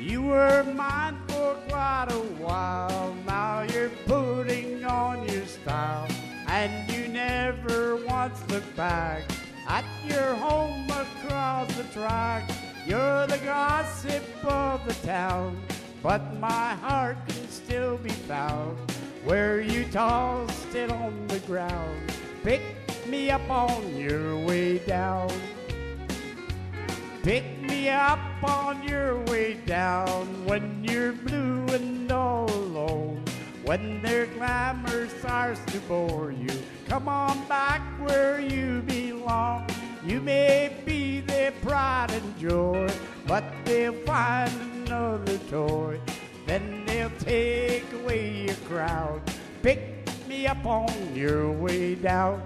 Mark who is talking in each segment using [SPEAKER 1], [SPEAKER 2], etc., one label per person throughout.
[SPEAKER 1] You were mine for quite a while. Now you're putting on your style, and you never once look back at your home across the track. You're the gossip of the town, but my heart can still be found where you tossed it on the ground. Pick me up on your way down. Pick me up on your way down when you're blue and all alone, when their glamour starts to bore you. Come on back where you belong. You may be their pride and joy, but they'll find another toy. Then they'll take away your crown. Pick me up on your way down.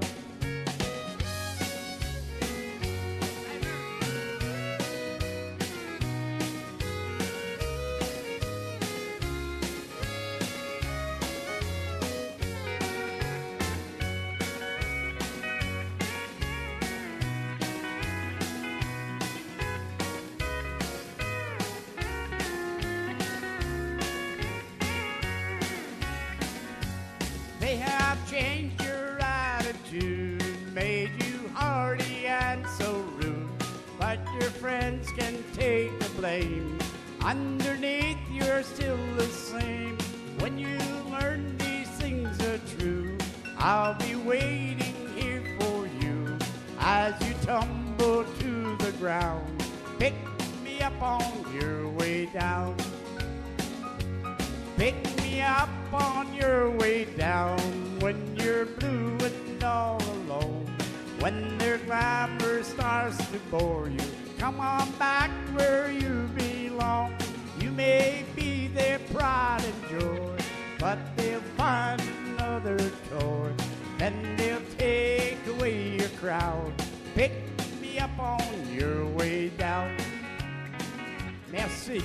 [SPEAKER 1] They have changed your attitude, made you hardy and so rude, but your friends can take the blame. Underneath you're still the same. When you learn these things are true, I'll be waiting here for you as you tumble to the ground. Pick me up on your way down. Pick me up on your way down when you're blue and all alone, when their glamour starts to bore you. Come on back where you belong. You may be their pride and joy, but they'll find another toy. Then they'll take away your crown. Pick me up on your way down. Merci.